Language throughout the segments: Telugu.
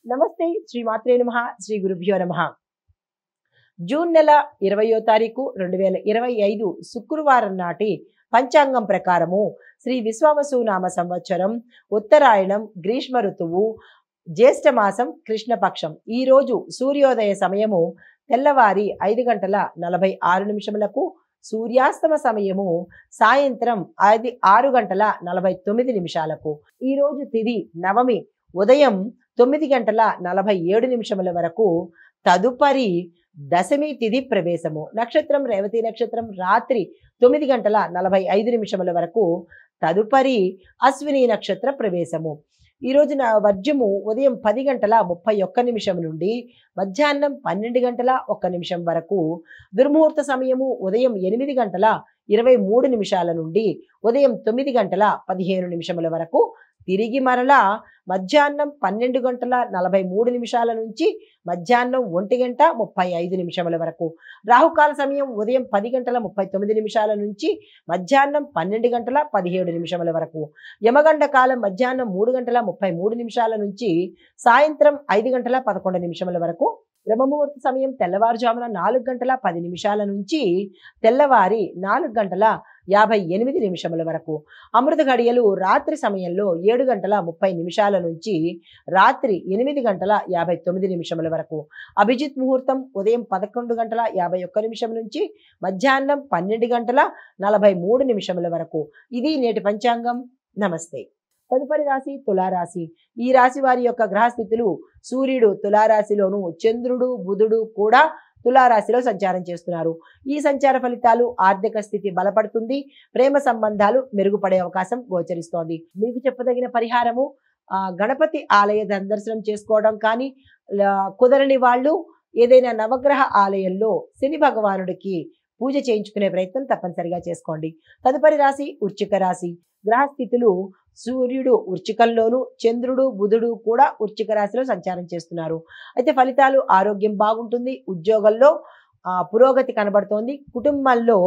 నమస్తే శ్రీ మాత్రే నమః శ్రీ గురుభ్యో నమః. జూన్ నెల 20వ తారీఖు 2025 శుక్రవారం నాటి పంచాంగం ప్రకారము శ్రీ విశ్వావసు నామ సంవత్సరం ఉత్తరాయణం గ్రీష్మ ఋతువు జ్యేష్ఠ మాసం కృష్ణపక్షం. ఈ రోజు సూర్యోదయ సమయము తెల్లవారి 5:46 సూర్యాస్తమ సమయము సాయంత్రం 6:49. ఈ రోజు తిథి నవమి ఉదయం 9:47 వరకు. తదుపరి దశమి తిథి ప్రవేశము. నక్షత్రం రేవతి నక్షత్రం రాత్రి 9:45 వరకు. తదుపరి అశ్విని నక్షత్ర ప్రవేశము. ఈ రోజున వర్జము ఉదయం 10:31 నుండి మధ్యాహ్నం 12:01 వరకు. దుర్ముహూర్త సమయము ఉదయం 8:23 నుండి ఉదయం 9:15 వరకు. తిరిగి మరలా మధ్యాహ్నం 12:43 నుంచి మధ్యాహ్నం 1:35 వరకు. రాహుకాల సమయం ఉదయం 10:39 నుంచి మధ్యాహ్నం 12:17 వరకు. యమగండ కాలం మధ్యాహ్నం 3:33 నుంచి సాయంత్రం 5:11 వరకు. బ్రహ్మముహూర్త సమయం తెల్లవారుజామున 4:10 నుంచి తెల్లవారి 4:58 వరకు. అమృత గడియలు రాత్రి సమయంలో 7:30 నుంచి రాత్రి 8:59 వరకు. అభిజిత్ ముహూర్తం ఉదయం 11:51 నుంచి మధ్యాహ్నం 12:43 వరకు. ఇది నేటి పంచాంగం. నమస్తే. తదుపరి రాశి తులారాశి. ఈ రాశి వారి యొక్క గ్రహస్థితులు: సూర్యుడు తులారాశిలోను, చంద్రుడు బుధుడు కూడా తులారాశిలో సంచారం చేస్తున్నారు. ఈ సంచార ఫలితాలు ఆర్థిక స్థితి బలపడుతుంది, ప్రేమ సంబంధాలు మెరుగుపడే అవకాశం గోచరిస్తోంది. మీకు చెప్పదగిన పరిహారము గణపతి ఆలయ దర్శనం చేసుకోవడం కానీ, కుదరని వాళ్ళు ఏదైనా నవగ్రహ ఆలయంలో శని భగవానుడికి పూజ చేయించుకునే ప్రయత్నం తప్పనిసరిగా చేసుకోండి. తదుపరి రాశి వృశ్చిక రాశి. గ్రహస్థితులు: సూర్యుడు వృశ్చికంలోను, చంద్రుడు బుధుడు కూడా వృశ్చిక రాశిలో సంచారం చేస్తున్నారు. అయితే ఫలితాలు: ఆరోగ్యం బాగుంటుంది, ఉద్యోగంలో పురోగతి కనబడుతోంది, కుటుంబంలో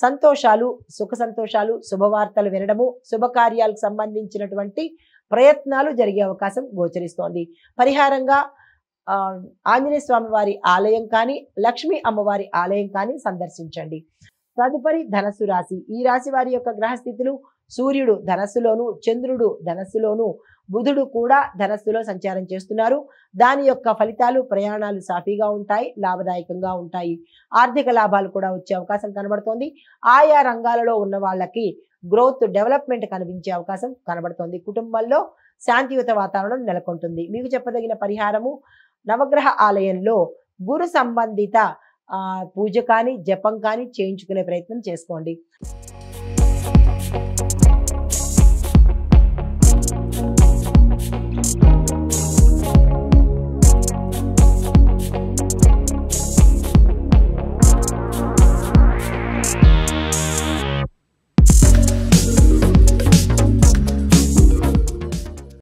సంతోషాలు, సుఖ సంతోషాలు, శుభవార్తలు వినడము, శుభకార్యాలకు సంబంధించినటువంటి ప్రయత్నాలు జరిగే అవకాశం గోచరిస్తోంది. పరిహారంగా ఆంజనేయ స్వామి వారి ఆలయం కానీ, లక్ష్మీ అమ్మవారి ఆలయం కానీ సందర్శించండి. తదుపరి ధనస్సు రాశి. ఈ రాశి వారి యొక్క గ్రహస్థితులు: సూర్యుడు ధనస్సులోను, చంద్రుడు ధనస్సులోను, బుధుడు కూడా ధనస్సులో సంచారం చేస్తున్నారు. దాని యొక్క ఫలితాలు: ప్రయాణాలు సాఫీగా ఉంటాయి, లాభదాయకంగా ఉంటాయి, ఆర్థిక లాభాలు కూడా వచ్చే అవకాశం కనబడుతోంది. ఆయా రంగాలలో ఉన్న వాళ్ళకి గ్రోత్, డెవలప్మెంట్ కనిపించే అవకాశం కనబడుతోంది. కుటుంబంలో శాంతియుత వాతావరణం నెలకొంటుంది. మీకు చెప్పదగిన పరిహారము: నవగ్రహ ఆలయంలో గురు సంబంధిత పూజ కానీ జపం కానీ చేయించుకునే ప్రయత్నం చేసుకోండి.